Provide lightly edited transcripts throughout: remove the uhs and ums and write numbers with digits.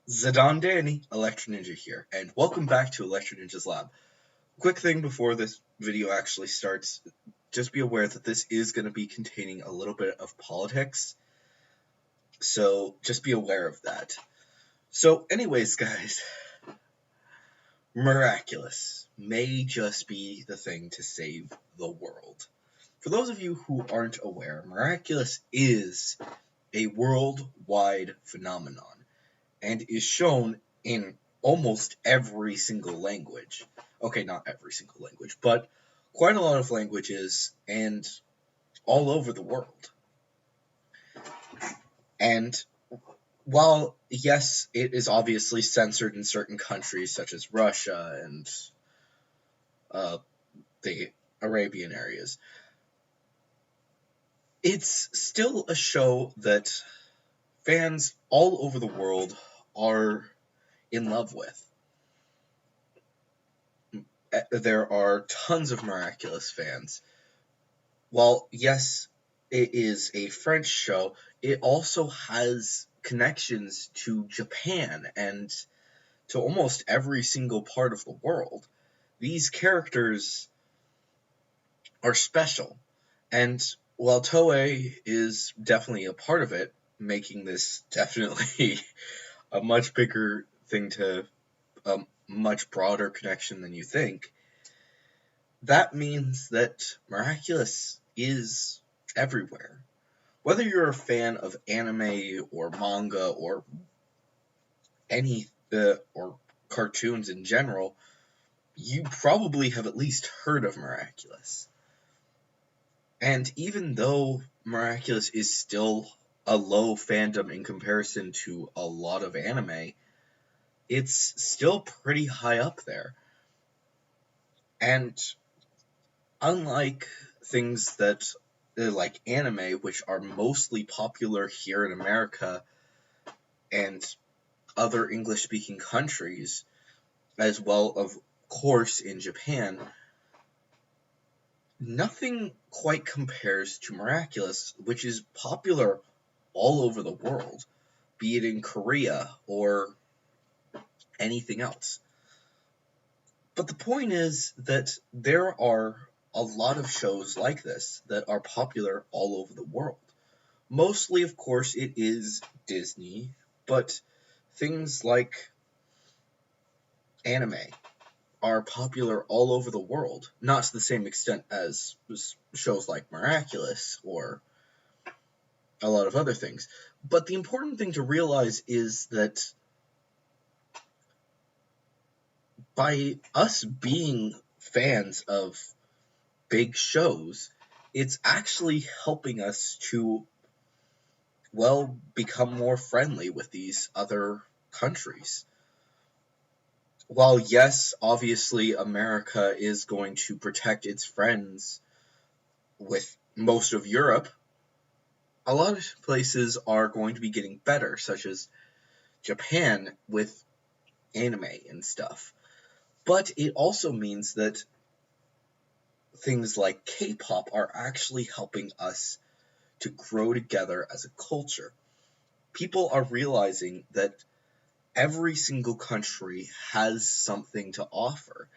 Zidane Danny, Electro Ninja here, and welcome back to Electro Ninja's Lab. Quick thing before this video actually starts, just be aware that this is going to be containing a little bit of politics, so just be aware of that. So anyways, guys, Miraculous may just be the thing to save the world. For those of you who aren't aware, Miraculous is a worldwide phenomenon and is shown in almost every single language. Okay, not every single language, but quite a lot of languages and all over the world. And while, yes, it is obviously censored in certain countries such as Russia and the Arabian areas, it's still a show that fans all over the world are in love with. There are tons of Miraculous fans. While, yes, it is a French show, it also has connections to Japan and to almost every single part of the world. These characters are special, and while Toei is definitely a part of it, making this definitely a much bigger thing to a much broader connection than you think, that means that Miraculous is everywhere. Whether you're a fan of anime or manga or any or cartoons in general, you probably have at least heard of Miraculous. And even though Miraculous is still a low fandom in comparison to a lot of anime, it's still pretty high up there. And unlike things that like anime, which are mostly popular here in America and other English-speaking countries, as well, of course, in Japan, nothing quite compares to Miraculous, which is popular all over the world, be it in Korea or anything else. But the point is that there are a lot of shows like this that are popular all over the world. Mostly, of course, it is Disney, but things like anime are popular all over the world, not to the same extent as shows like Miraculous or a lot of other things. But the important thing to realize is that by us being fans of big shows, it's actually helping us to, well, become more friendly with these other countries. While, yes, obviously America is going to protect its friends with most of Europe, a lot of places are going to be getting better, such as Japan with anime and stuff. But it also means that things like K-pop are actually helping us to grow together as a culture. People are realizing that every single country has something to offer.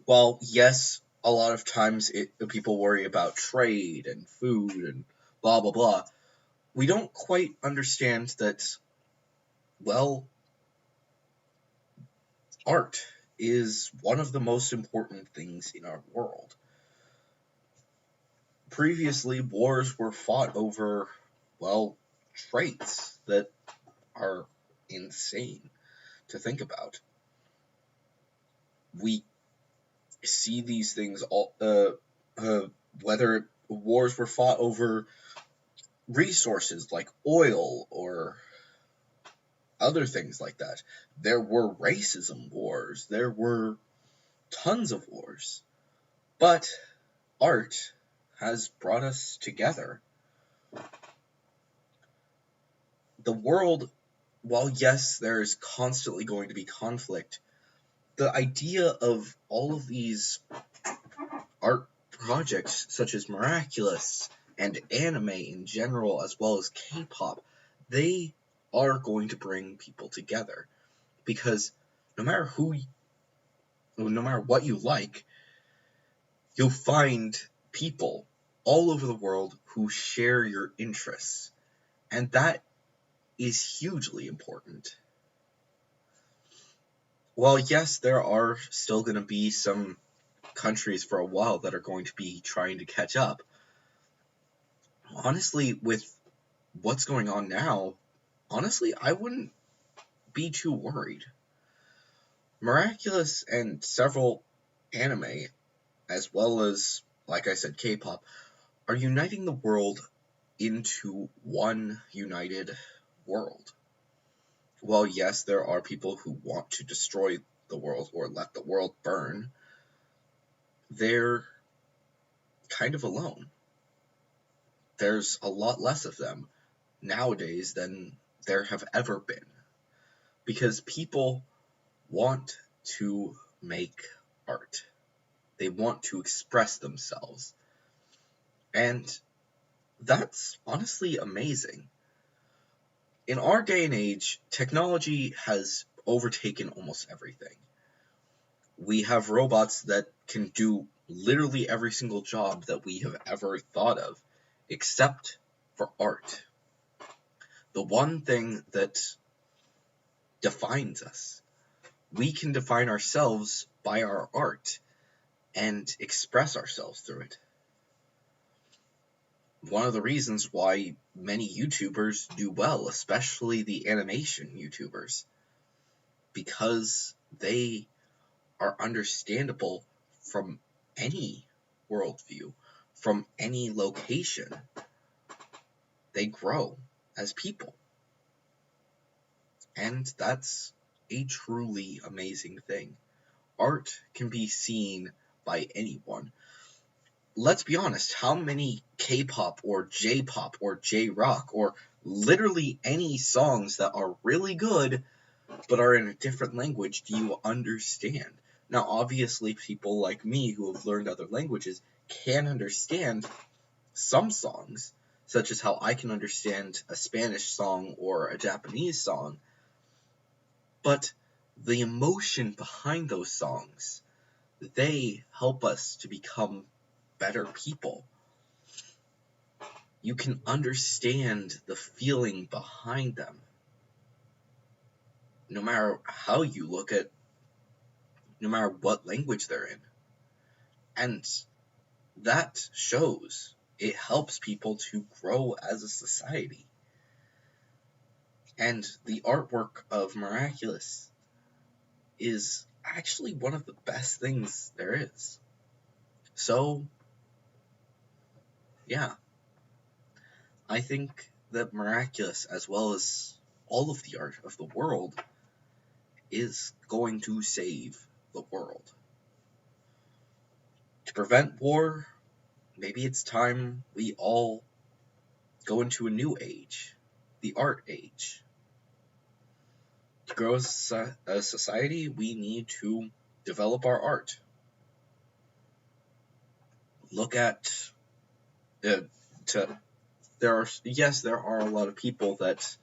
While, yes, a lot of times people worry about trade and food and blah, blah, blah, we don't quite understand that, well, art is one of the most important things in our world. Previously, wars were fought over, well, traits that are insane to think about. We see these things all, whether wars were fought over resources like oil or other things like that. There were racism wars. There were tons of wars. But art has brought us together. The world, while yes, there is constantly going to be conflict, the idea of all of these art projects, such as Miraculous and anime in general, as well as K-pop, they are going to bring people together, because no matter what you like, you'll find people all over the world who share your interests, and that is hugely important. While yes, there are still going to be some countries for a while that are going to be trying to catch up, honestly, with what's going on now, honestly, I wouldn't be too worried. Miraculous and several anime, as well as, like I said, K-pop, are uniting the world into one united world. While yes, there are people who want to destroy the world or let the world burn, they're kind of alone. There's a lot less of them nowadays than there have ever been, because people want to make art. They want to express themselves. And that's honestly amazing. In our day and age, technology has overtaken almost everything. We have robots that can do literally every single job that we have ever thought of, except for art. The one thing that defines us. We can define ourselves by our art and express ourselves through it. One of the reasons why many YouTubers do well, especially the animation YouTubers, because they are understandable from any worldview, from any location. They grow as people. And that's a truly amazing thing. Art can be seen by anyone. Let's be honest, how many K-pop or J-pop or J-rock or literally any songs that are really good but are in a different language do you understand? Now, obviously, people like me who have learned other languages can understand some songs, such as how I can understand a Spanish song or a Japanese song, but the emotion behind those songs, they help us to become better people. You can understand the feeling behind them, no matter how you look at, no matter what language they're in. And that shows. It helps people to grow as a society. And the artwork of Miraculous is actually one of the best things there is. So, yeah, I think that Miraculous, as well as all of the art of the world, is going to save the world. To prevent war, maybe it's time we all go into a new age, the art age. To grow as a society, we need to develop our art. Look at there are a lot of people that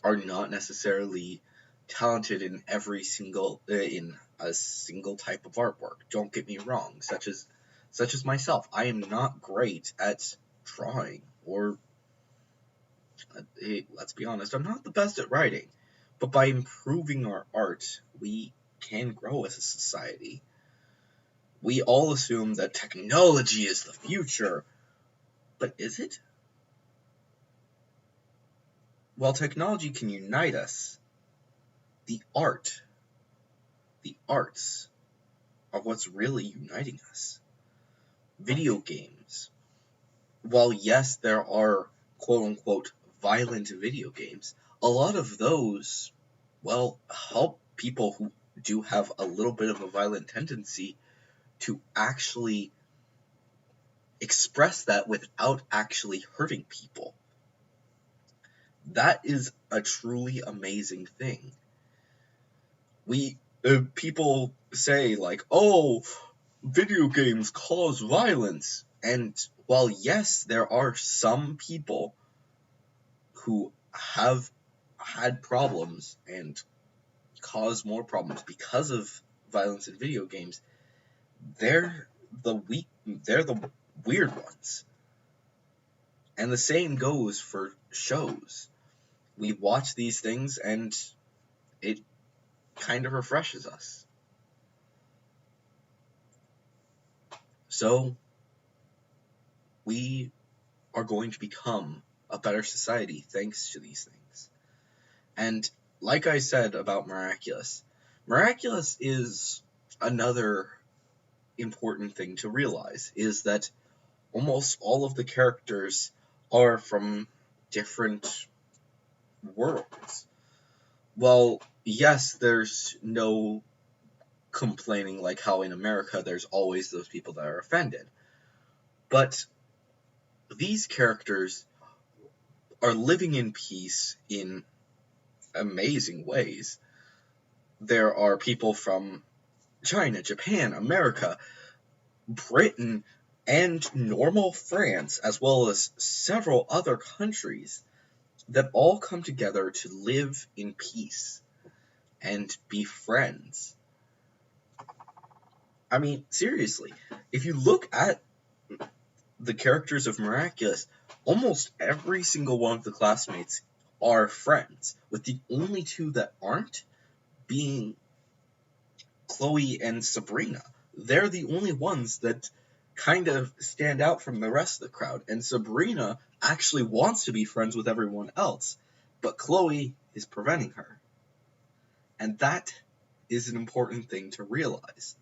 are not necessarily talented in every single in a single type of artwork. Don't get me wrong, such as myself. I am not great at drawing, or let's be honest, I'm not the best at writing. But by improving our art, we can grow as a society. We all assume that technology is the future, but is it? While technology can unite us, the arts are what's really uniting us. Video games, while yes, there are quote-unquote violent video games, a lot of those, well, help people who do have a little bit of a violent tendency to actually express that without actually hurting people. That is a truly amazing thing. People say, like, oh, video games cause violence. And while yes, there are some people who have had problems and cause more problems because of violence in video games, they're the weird ones. And the same goes for shows. We watch these things and it kind of refreshes us. So we are going to become a better society thanks to these things. And like I said about Miraculous, Miraculous is another important thing to realize, is that almost all of the characters are from different worlds. Well, yes, there's no complaining like how in America there's always those people that are offended. But these characters are living in peace in amazing ways. There are people from China, Japan, America, Britain, and normal France, as well as several other countries, that all come together to live in peace and be friends. I mean, seriously, if you look at the characters of Miraculous, almost every single one of the classmates are friends, with the only two that aren't being Chloe and Sabrina. They're the only ones that kind of stand out from the rest of the crowd, and Sabrina actually wants to be friends with everyone else, but Chloe is preventing her. And that is an important thing to realize.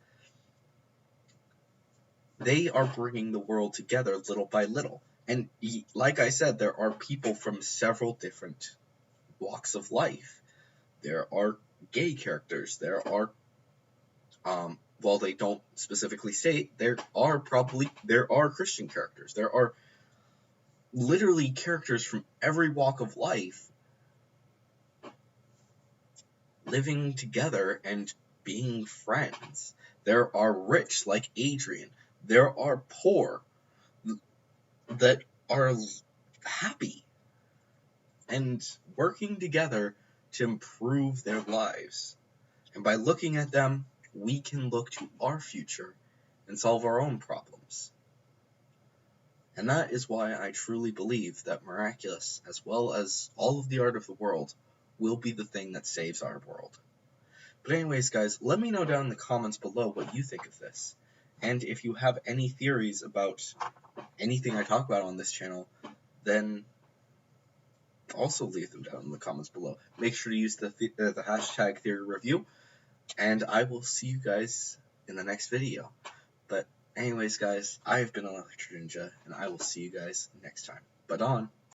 They are bringing the world together little by little. And like I said, there are people from several different walks of life. There are gay characters. There are, while they don't specifically say, there are Christian characters. There are literally characters from every walk of life living together and being friends. There are rich, like Adrian. There are poor that are happy and working together to improve their lives. And by looking at them, we can look to our future and solve our own problems. And that is why I truly believe that Miraculous, as well as all of the art of the world, will be the thing that saves our world. But anyways, guys, let me know down in the comments below what you think of this. And if you have any theories about anything I talk about on this channel, then also leave them down in the comments below. Make sure to use the hashtag theory review, and I will see you guys in the next video. But anyways, guys, I've been Electric Ninja, and I will see you guys next time. But on.